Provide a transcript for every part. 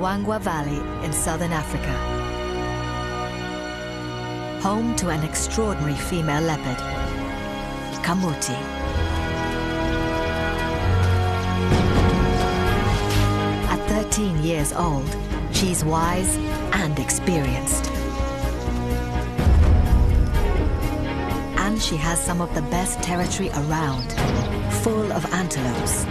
Luangwa Valley in southern Africa. Home to an extraordinary female leopard, Kamuti. At 13 years old, she's wise and experienced. And she has some of the best territory around, full of antelopes.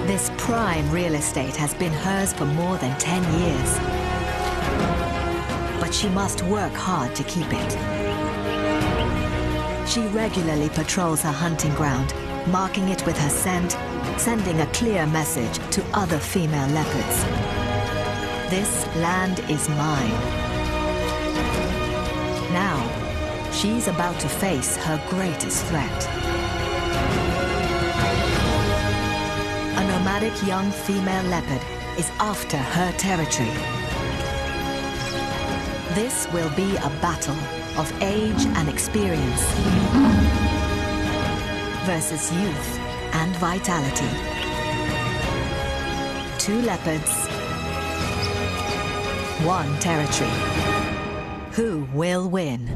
This prime real estate has been hers for more than 10 years. But she must work hard to keep it. She regularly patrols her hunting ground, marking it with her scent, sending a clear message to other female leopards. This land is mine. Now, she's about to face her greatest threat. A nomadic young female leopard is after her territory. This will be a battle of age and experience versus youth and vitality. Two leopards, one territory. Who will win?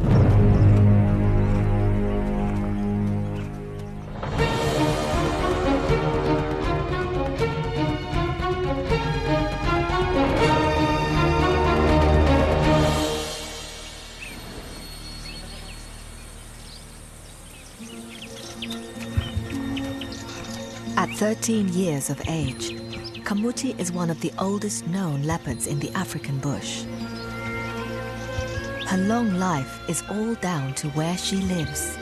At 13 years of age, Kamuti is one of the oldest known leopards in the African bush. Her long life is all down to where she lives.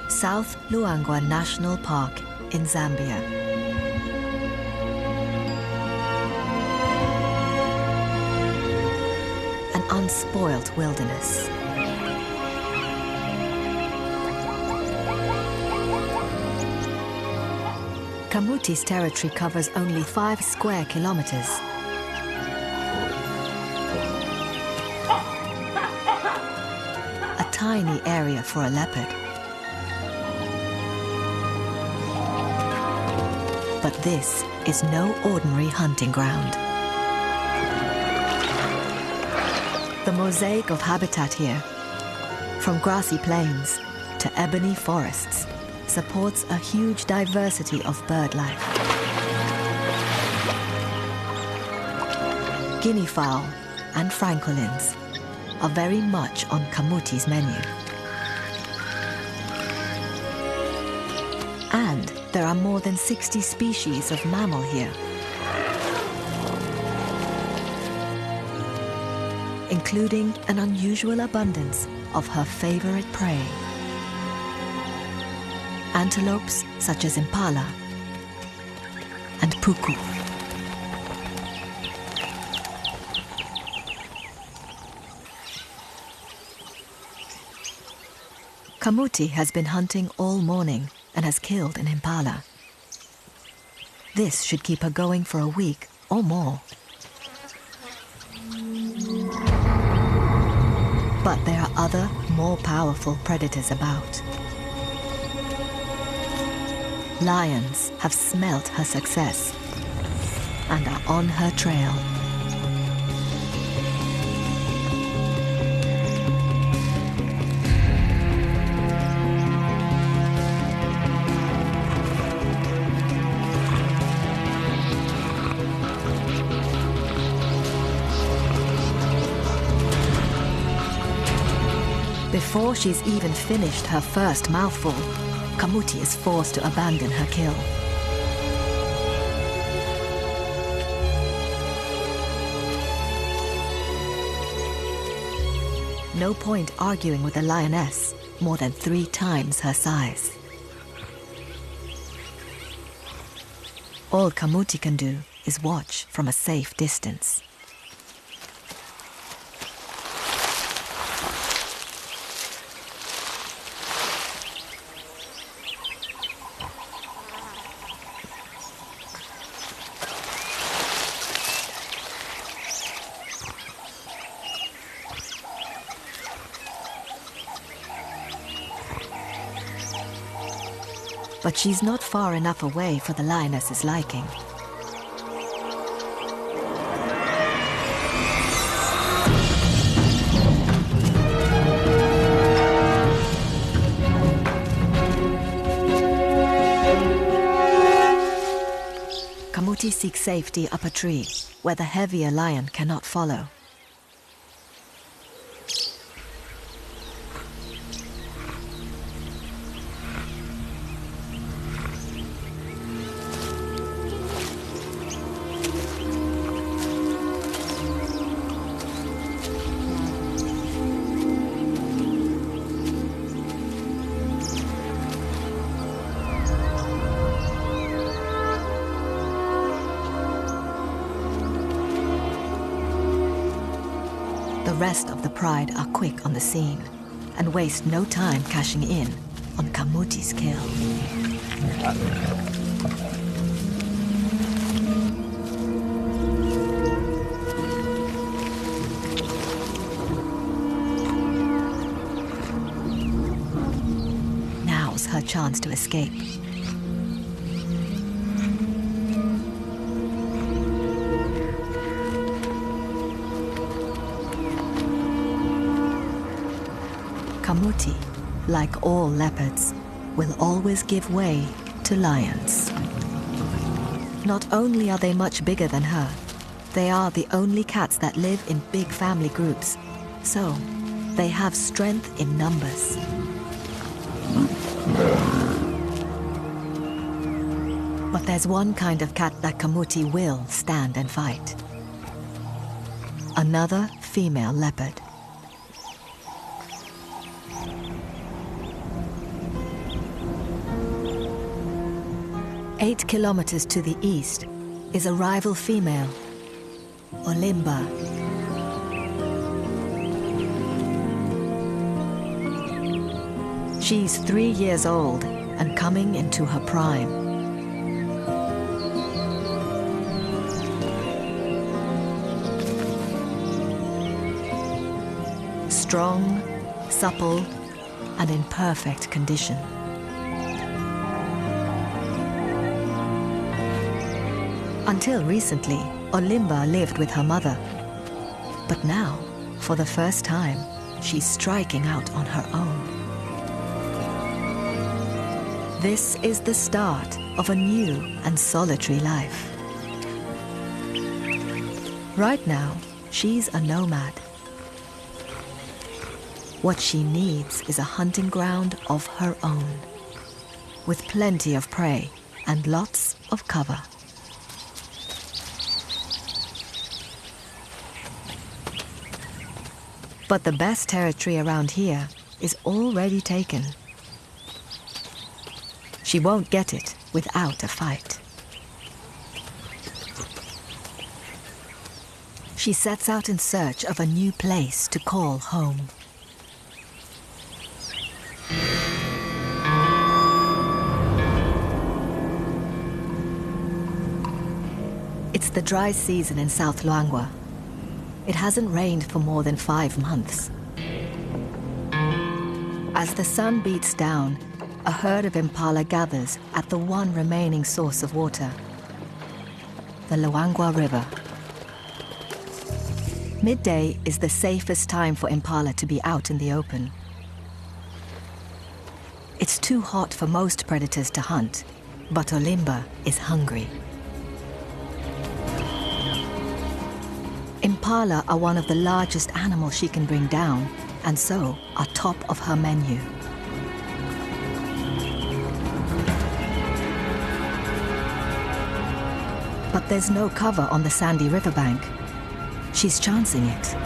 South Luangwa National Park in Zambia. An unspoilt wilderness. Kamuti's territory covers only 5 square kilometers. A tiny area for a leopard. But this is no ordinary hunting ground. The mosaic of habitat here, from grassy plains to ebony forests, supports a huge diversity of bird life. Guinea fowl and francolins are very much on Kamuti's menu. And there are more than 60 species of mammal here, including an unusual abundance of her favorite prey. Antelopes such as impala and puku. Kamuti has been hunting all morning and has killed an impala. This should keep her going for a week or more. But there are other, more powerful predators about. Lions have smelt her success and are on her trail. Before she's even finished her first mouthful, Kamuti is forced to abandon her kill. No point arguing with a lioness more than 3 times her size. All Kamuti can do is watch from a safe distance. but she's not far enough away for the lioness's liking. Kamuti seeks safety up a tree, where the heavier lion cannot follow. The rest of the pride are quick on the scene and waste no time cashing in on Kamuti's kill. Now's her chance to escape. Kamuti, like all leopards, will always give way to lions. Not only are they much bigger than her, they are the only cats that live in big family groups, so they have strength in numbers. But there's one kind of cat that Kamuti will stand and fight. Another female leopard. 8 kilometers to the east is a rival female, Olimba. She's 3 years old and coming into her prime. Strong, supple, and in perfect condition. Until recently, Olimba lived with her mother. But now, for the first time, she's striking out on her own. This is the start of a new and solitary life. Right now, she's a nomad. What she needs is a hunting ground of her own, with plenty of prey and lots of cover. But the best territory around here is already taken. She won't get it without a fight. She sets out in search of a new place to call home. It's the dry season in South Luangwa. It hasn't rained for more than 5 months. As the sun beats down, a herd of impala gathers at the one remaining source of water, the Luangwa River. Midday is the safest time for impala to be out in the open. It's too hot for most predators to hunt, but Olimba is hungry. Impala are one of the largest animals she can bring down, and so are top of her menu. But there's no cover on the sandy riverbank. She's chancing it.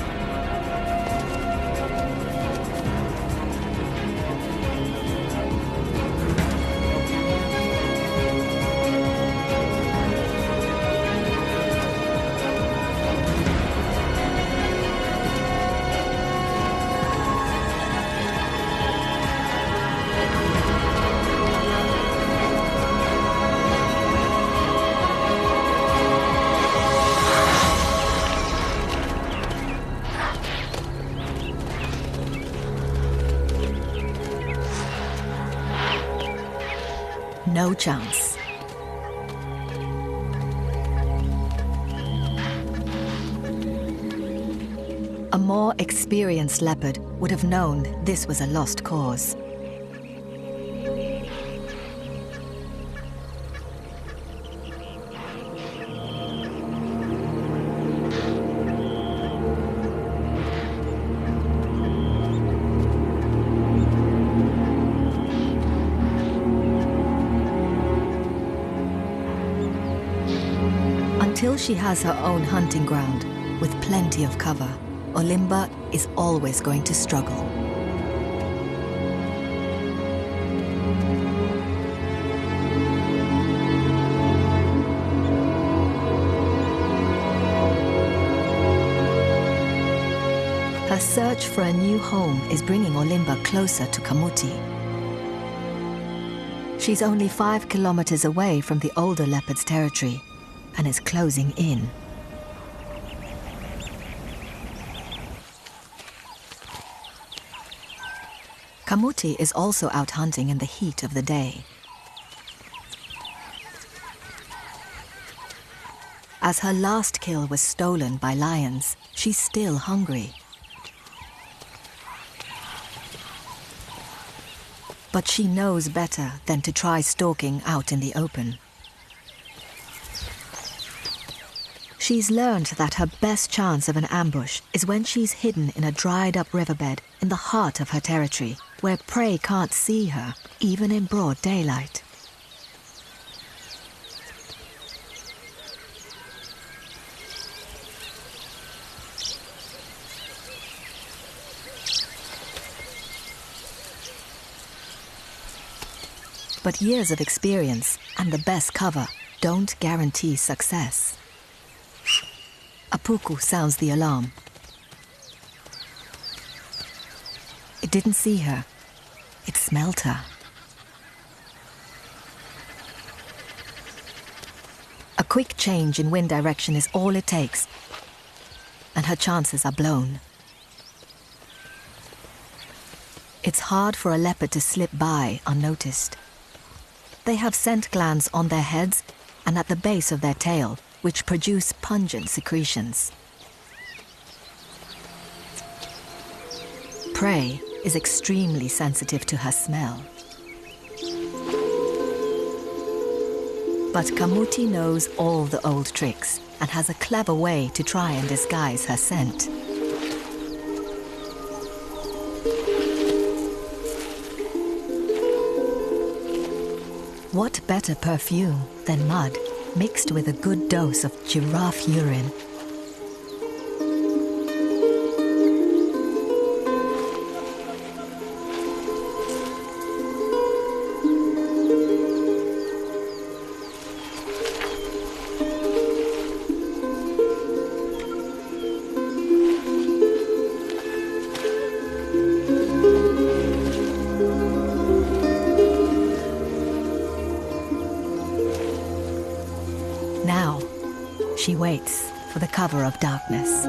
No chance. A more experienced leopard would have known this was a lost cause. Until she has her own hunting ground, with plenty of cover, Olimba is always going to struggle. Her search for a new home is bringing Olimba closer to Kamuti. She's only 5 kilometers away from the older leopard's territory and is closing in. Kamuti is also out hunting in the heat of the day. As her last kill was stolen by lions, she's still hungry. But she knows better than to try stalking out in the open. She's learned that her best chance of an ambush is when she's hidden in a dried-up riverbed in the heart of her territory, where prey can't see her, even in broad daylight. But years of experience and the best cover don't guarantee success. Apuku sounds the alarm. It didn't see her. It smelled her. A quick change in wind direction is all it takes, and her chances are blown. It's hard for a leopard to slip by unnoticed. They have scent glands on their heads and at the base of their tail, which produce pungent secretions. Prey is extremely sensitive to her smell. But Kamuti knows all the old tricks and has a clever way to try and disguise her scent. What better perfume than mud mixed with a good dose of giraffe urine? Now, she waits for the cover of darkness.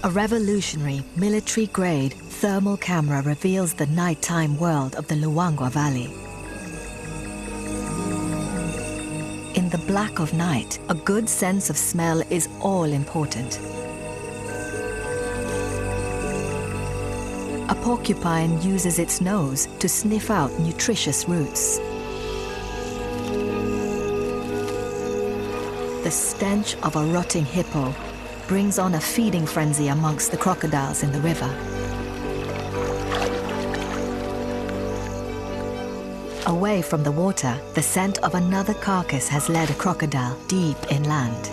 A revolutionary, military-grade thermal camera reveals the nighttime world of the Luangwa Valley. In the black of night, a good sense of smell is all important. A porcupine uses its nose to sniff out nutritious roots. The stench of a rotting hippo brings on a feeding frenzy amongst the crocodiles in the river. Away from the water, the scent of another carcass has led a crocodile deep inland.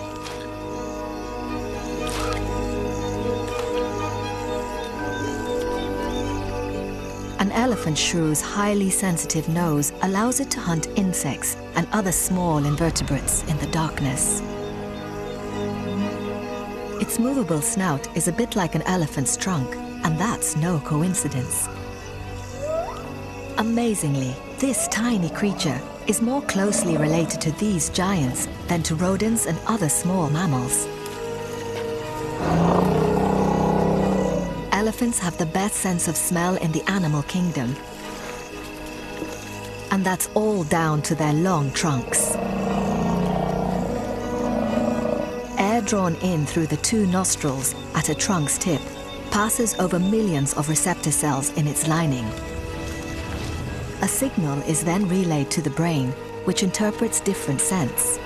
An elephant shrew's highly sensitive nose allows it to hunt insects and other small invertebrates in the darkness. Its movable snout is a bit like an elephant's trunk, and that's no coincidence. Amazingly, this tiny creature is more closely related to these giants than to rodents and other small mammals. Elephants have the best sense of smell in the animal kingdom, and that's all down to their long trunks. Air drawn in through the two nostrils at a trunk's tip passes over millions of receptor cells in its lining. A signal is then relayed to the brain, which interprets different scents.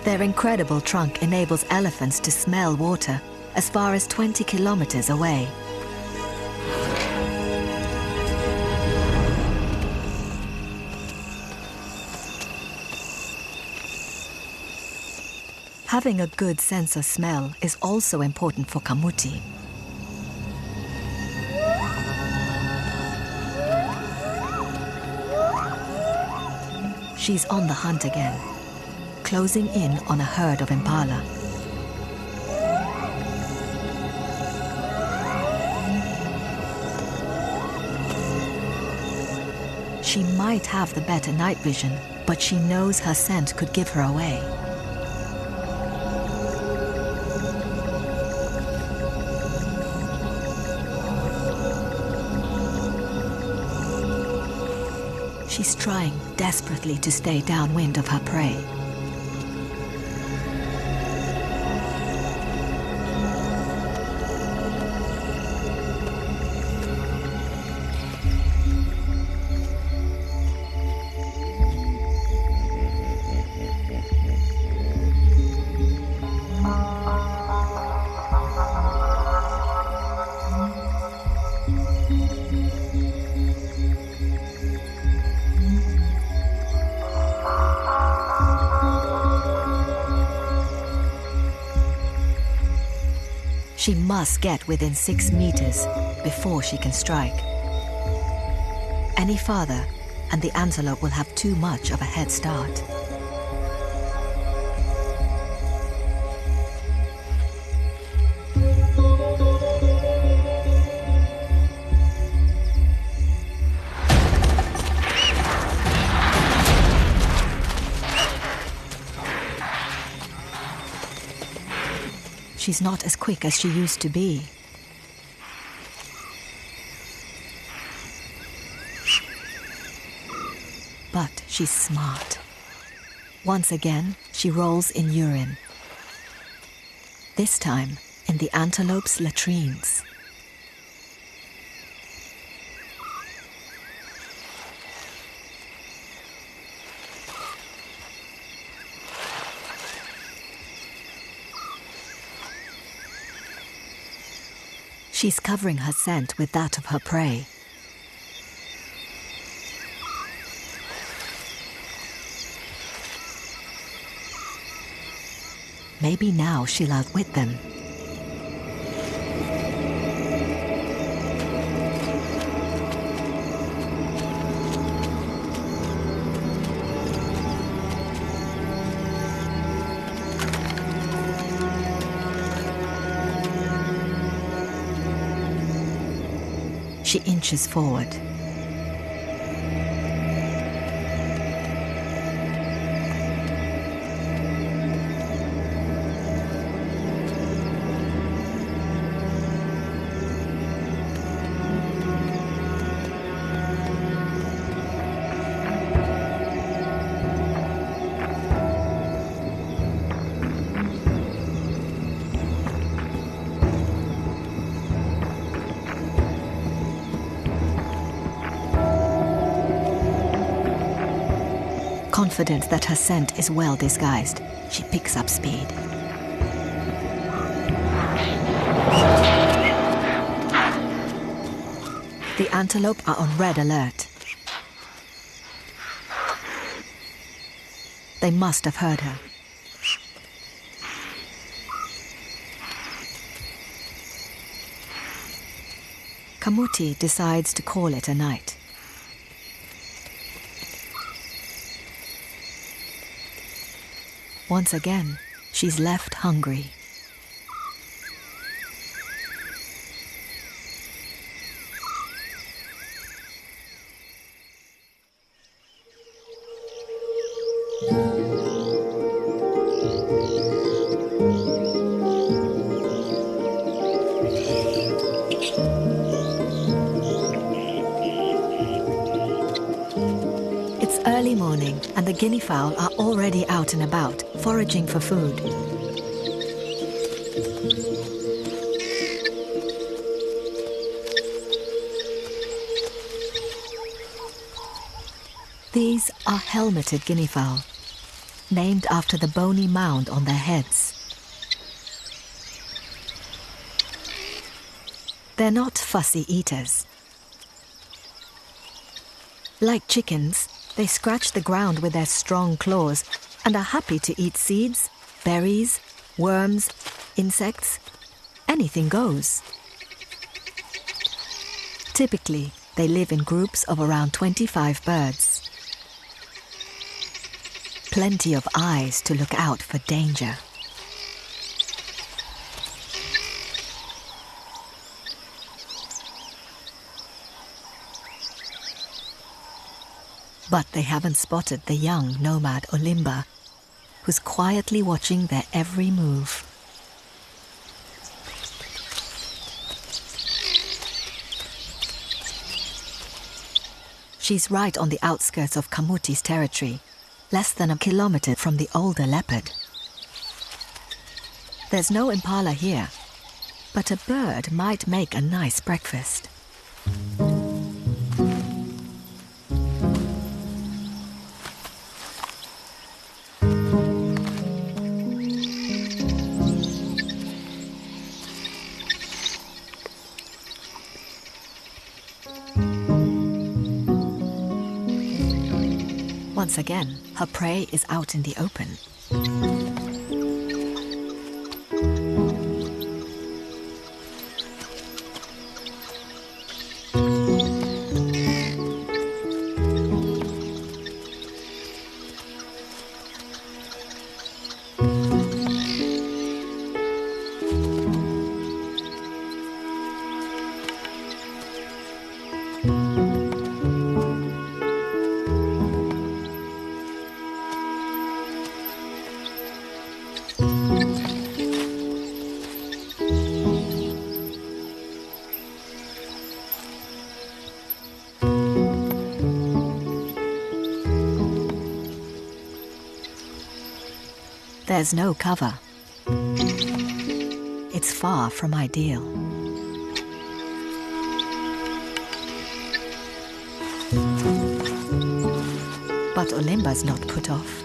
Their incredible trunk enables elephants to smell water as far as 20 kilometers away. Having a good sense of smell is also important for Kamuti. She's on the hunt again, closing in on a herd of impala. She might have the better night vision, but she knows her scent could give her away. She's trying desperately to stay downwind of her prey. She must get within 6 meters before she can strike. Any farther, and the antelope will have too much of a head start. She's not as quick as she used to be. But she's smart. Once again, she rolls in urine. This time, in the antelope's latrines. She's covering her scent with that of her prey. Maybe now she'll outwit them. She inches forward. Confident that her scent is well disguised, she picks up speed. The antelope are on red alert. They must have heard her. Kamuti decides to call it a night. Once again, she's left hungry. It's early morning and the guinea fowl are already out and about, foraging for food. These are helmeted guinea fowl, named after the bony mound on their heads. They're not fussy eaters. Like chickens, they scratch the ground with their strong claws and are happy to eat seeds, berries, worms, insects. Anything goes. Typically, they live in groups of around 25 birds. Plenty of eyes to look out for danger. But they haven't spotted the young nomad Olimba, who's quietly watching their every move. She's right on the outskirts of Kamuti's territory, less than a kilometer from the older leopard. There's no impala here, but a bird might make a nice breakfast. Once again, her prey is out in the open. There's no cover. It's far from ideal. But Olimba's not put off.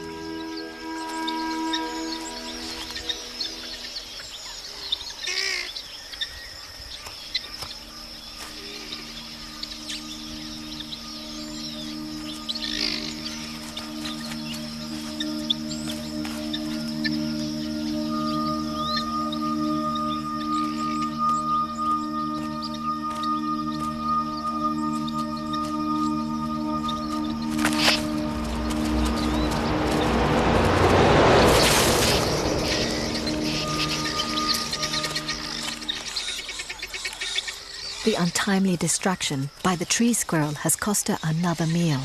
The untimely distraction by the tree squirrel has cost her another meal.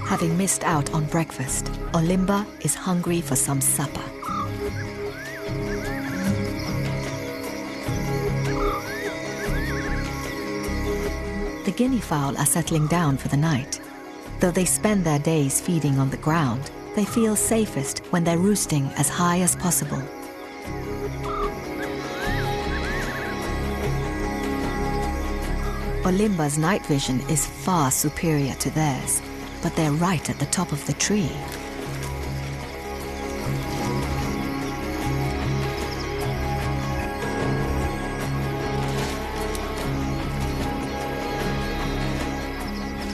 Having missed out on breakfast, Olimba is hungry for some supper. The guinea fowl are settling down for the night. Though they spend their days feeding on the ground, they feel safest when they're roosting as high as possible. Olimba's night vision is far superior to theirs, but they're right at the top of the tree.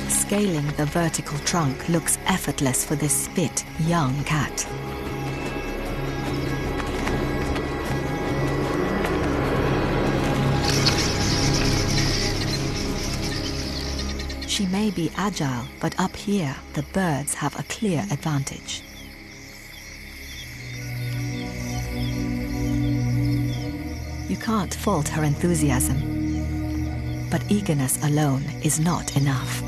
Scaling the vertical trunk looks effortless for this fit, young cat. She may be agile, but up here, the birds have a clear advantage. can't fault her enthusiasm. But eagerness alone is not enough.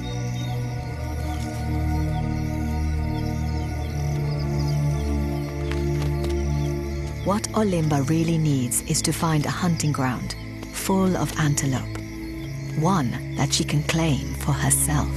What Olimba really needs is to find a hunting ground full of antelope, one that she can claim for herself.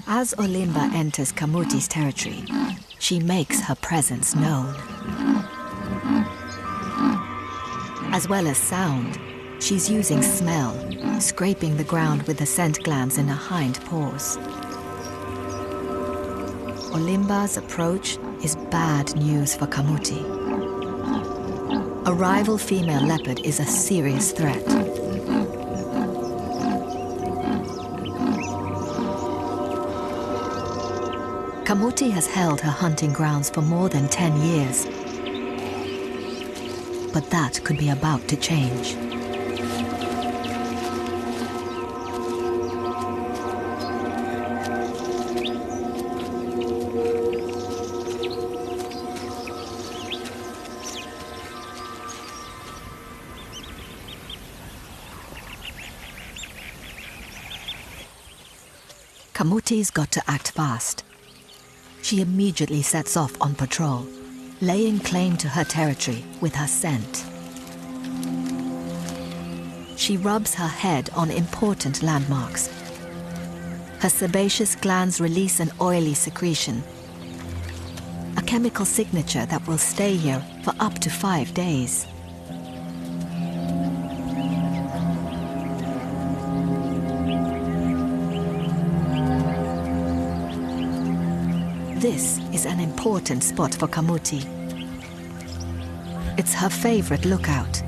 As Olimba enters Kamuti's territory, she makes her presence known. As well as sound, she's using smell, scraping the ground with the scent glands in her hind paws. Olimba's approach is bad news for Kamuti. A rival female leopard is a serious threat. Kamuti has held her hunting grounds for more than 10 years. But that could be about to change. Kamuti's got to act fast. She immediately sets off on patrol, laying claim to her territory with her scent. She rubs her head on important landmarks. Her sebaceous glands release an oily secretion, a chemical signature that will stay here for up to 5 days. This is an important spot for Kamuti. It's her favorite lookout.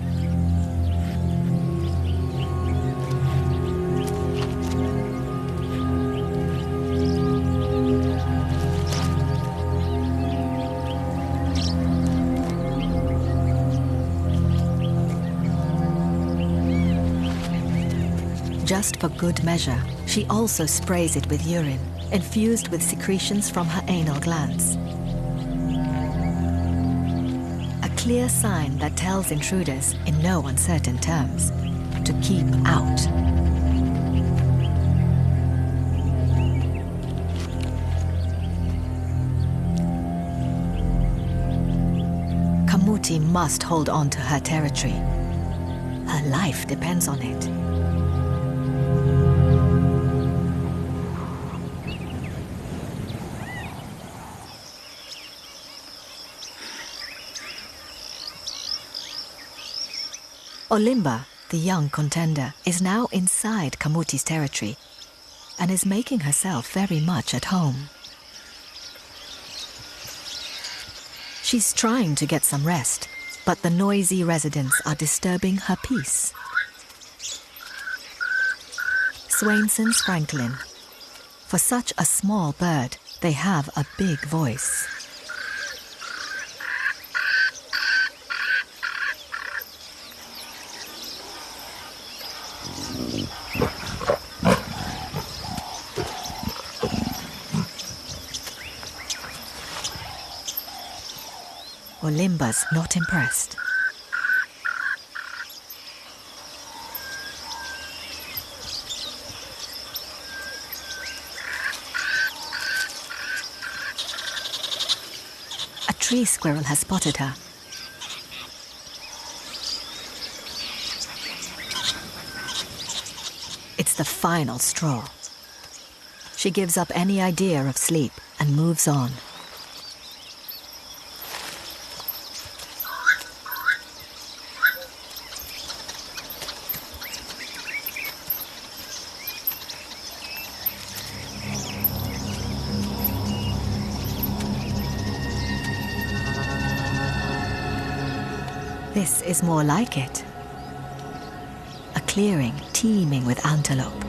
Just for good measure, she also sprays it with urine, infused with secretions from her anal glands. A clear sign that tells intruders, in no uncertain terms, to keep out. Kamuti must hold on to her territory. Her life depends on it. Olimba, the young contender, is now inside Kamuti's territory and is making herself very much at home. She's trying to get some rest, but the noisy residents are disturbing her peace. Swainson's Franklin. For such a small bird, they have a big voice. Olimba's not impressed. A tree squirrel has spotted her. It's the final straw. She gives up any idea of sleep and moves on. This is more like it. A clearing teeming with antelope.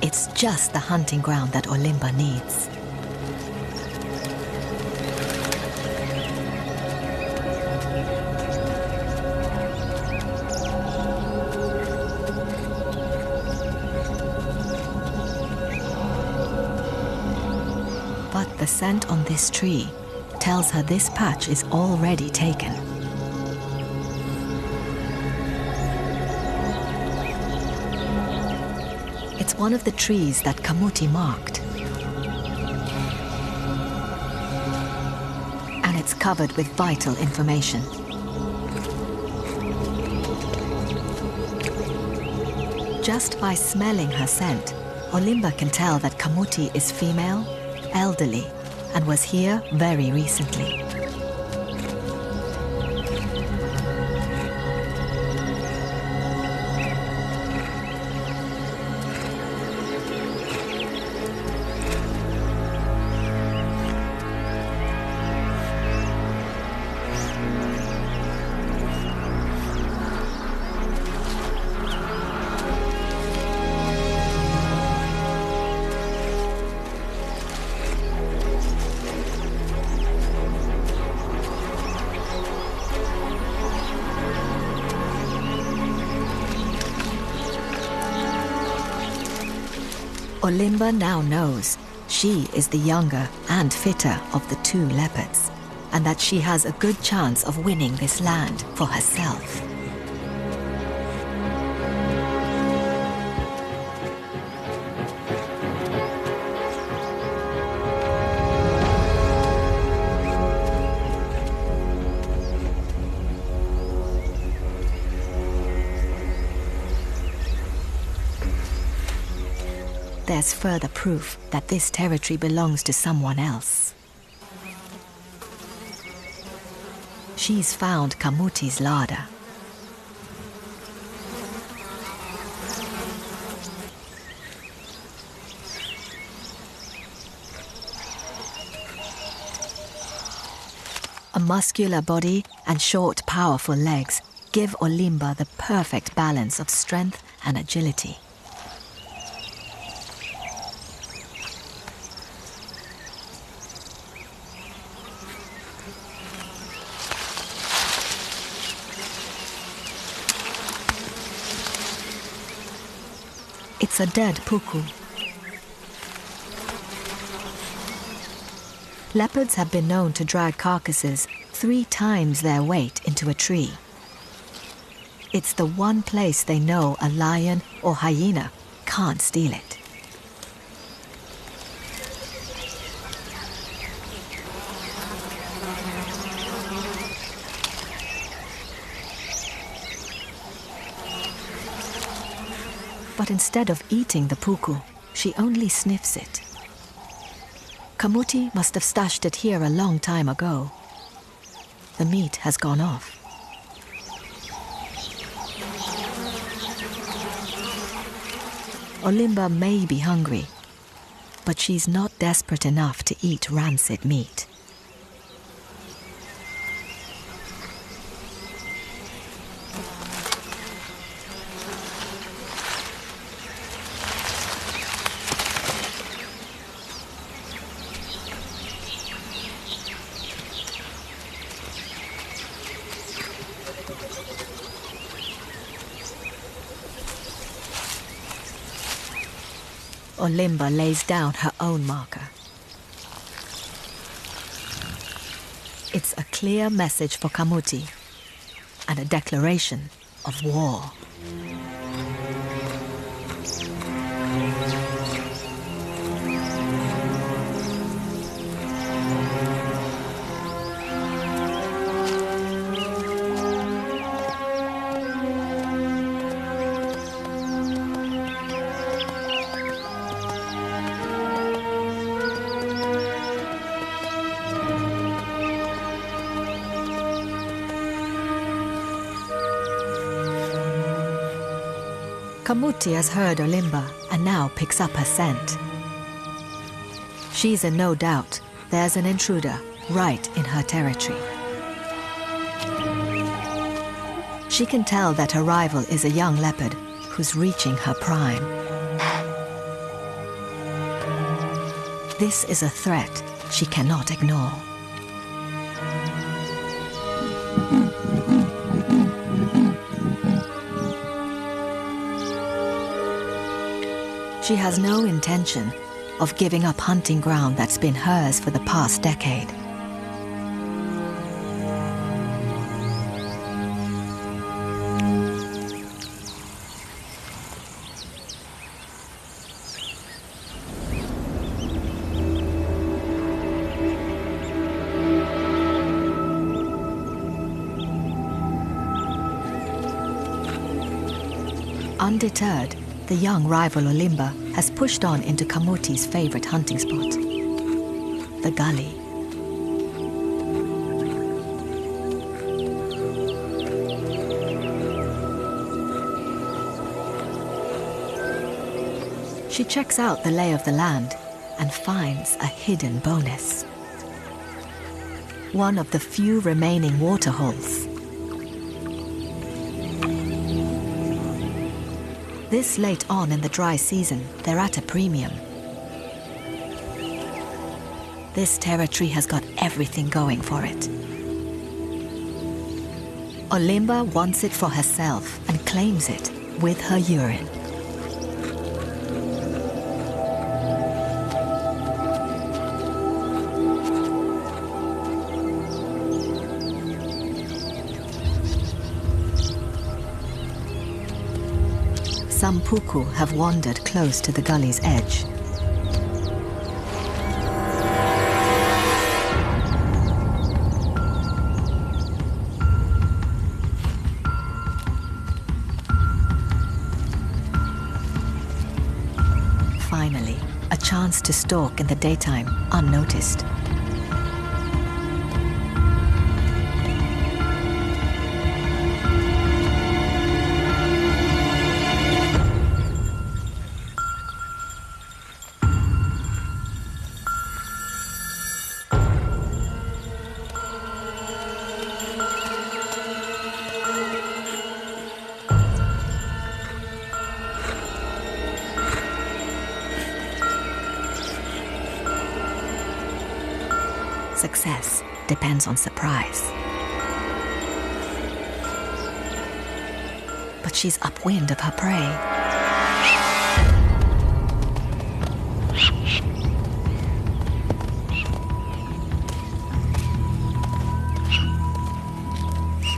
It's just the hunting ground that Olimba needs. But the scent on this tree tells her this patch is already taken. It's one of the trees that Kamuti marked. And it's covered with vital information. Just by smelling her scent, Olimba can tell that Kamuti is female, elderly, and was here very recently. Olimba now knows she is the younger and fitter of the two leopards, and that she has a good chance of winning this land for herself. There's further proof that this territory belongs to someone else. She's found Kamuti's larder. A muscular body and short, powerful legs give Olimba the perfect balance of strength and agility. It's a dead puku. Leopards have been known to drag carcasses 3 times their weight into a tree. It's the one place they know a lion or hyena can't steal it. But instead of eating the puku, she only sniffs it. Kamuti must have stashed it here a long time ago. The meat has gone off. Olimba may be hungry, but she's not desperate enough to eat rancid meat. Olimba lays down her own marker. It's a clear message for Kamuti and a declaration of war. Kamuti has heard Olimba and now picks up her scent. She's in no doubt There's an intruder right in her territory. She can tell that her rival is a young leopard who's reaching her prime. This is a threat she cannot ignore. She has no intention of giving up hunting ground that's been hers for the past decade. Undeterred, the young rival Olimba has pushed on into Kamuti's favorite hunting spot, the gully. She checks out the lay of the land and finds a hidden bonus. One of the few remaining waterholes. This late on in the dry season, they're at a premium. This territory has got everything going for it. Olimba wants it for herself and claims it with her urine. Some puku have wandered close to the gully's edge. Finally, a chance to stalk in the daytime, unnoticed. Success depends on surprise. But she's upwind of her prey.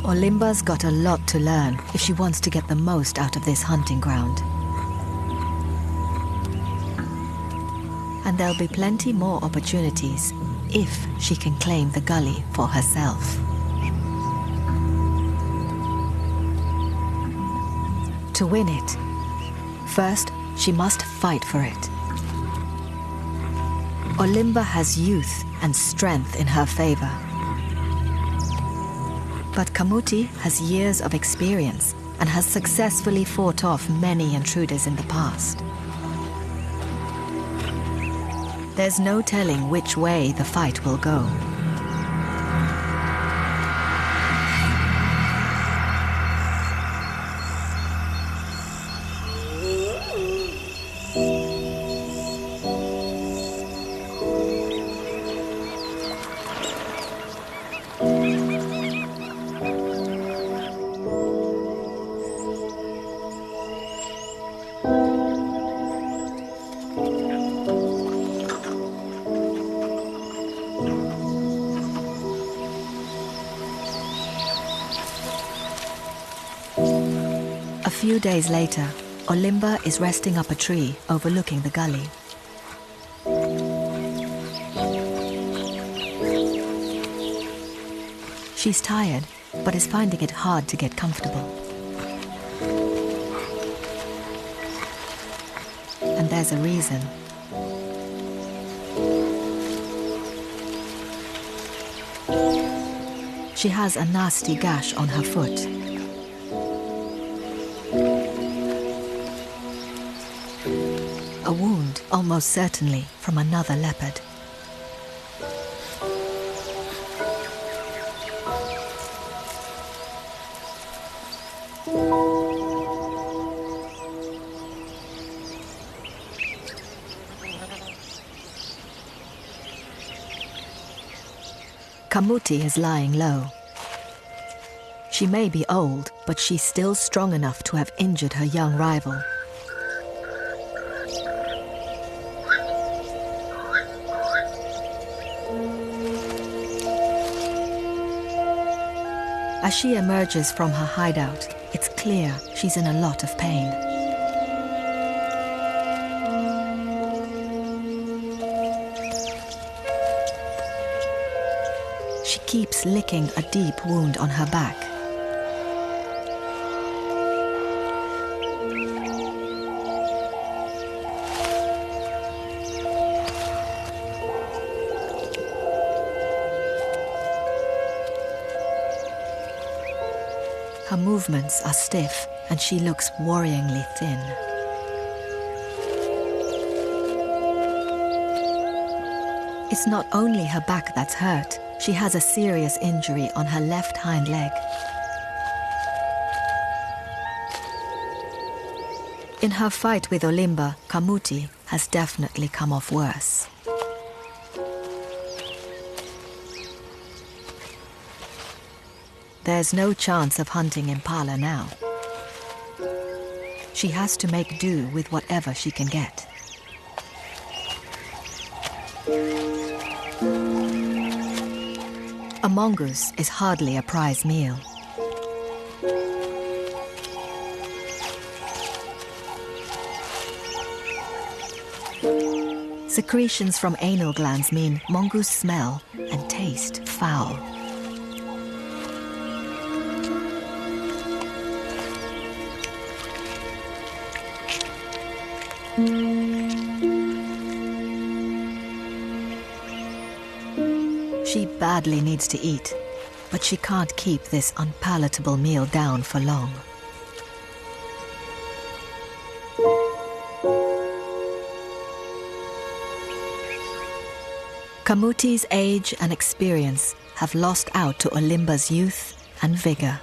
Olimba's got a lot to learn if she wants to get the most out of this hunting ground. And there'll be plenty more opportunities if she can claim the gully for herself. To win it, first she must fight for it. Olimba has youth and strength in her favor. But Kamuti has years of experience and has successfully fought off many intruders in the past. There's no telling which way the fight will go. A few days later, Olimba is resting up a tree overlooking the gully. She's tired, but is finding it hard to get comfortable. And there's a reason. She has a nasty gash on her foot. A wound, almost certainly from another leopard. Kamuti is lying low. She may be old, but she's still strong enough to have injured her young rival. As she emerges from her hideout, it's clear she's in a lot of pain. She keeps licking a deep wound on her back. Her movements are stiff, and she looks worryingly thin. It's not only her back that's hurt. She has a serious injury on her left hind leg. In her fight with Olimba, Kamuti has definitely come off worse. There's no chance of hunting impala now. She has to make do with whatever she can get. A mongoose is hardly a prize meal. Secretions from anal glands mean mongoose smell and taste foul. She badly needs to eat, but she can't keep this unpalatable meal down for long. Kamuti's age and experience have lost out to Olimba's youth and vigor.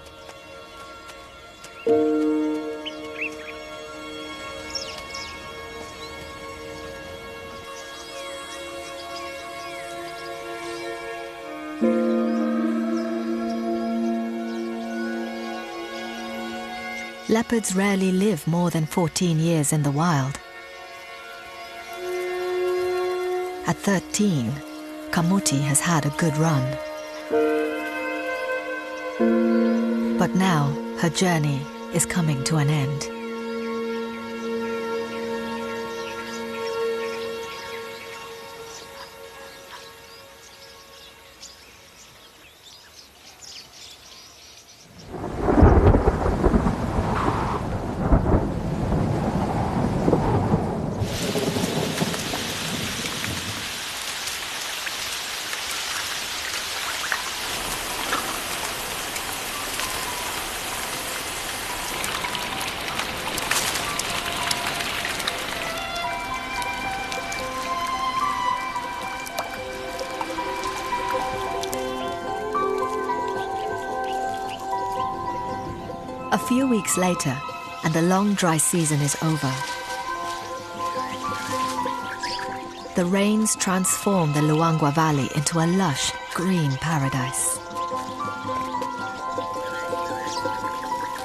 Leopards rarely live more than 14 years in the wild. At 13, Kamuti has had a good run. But now, her journey is coming to an end. A few weeks later, and the long dry season is over. The rains transform the Luangwa Valley into a lush, green paradise.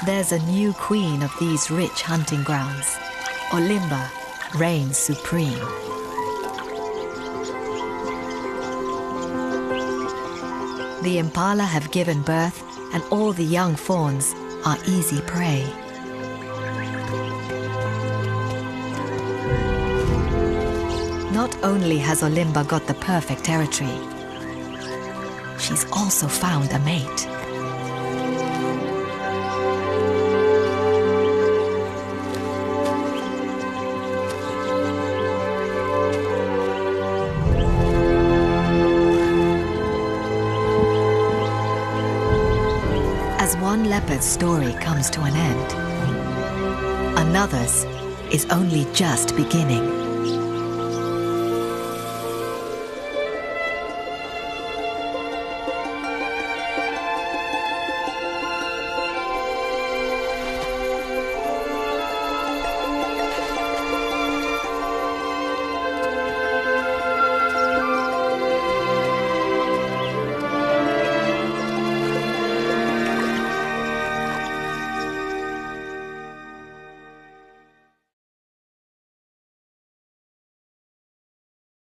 There's a new queen of these rich hunting grounds. Olimba reigns supreme. The impala have given birth, and all the young fawns are easy prey. Not only has Olimba got the perfect territory, she's also found a mate. As one leopard's story comes to an end, another's is only just beginning.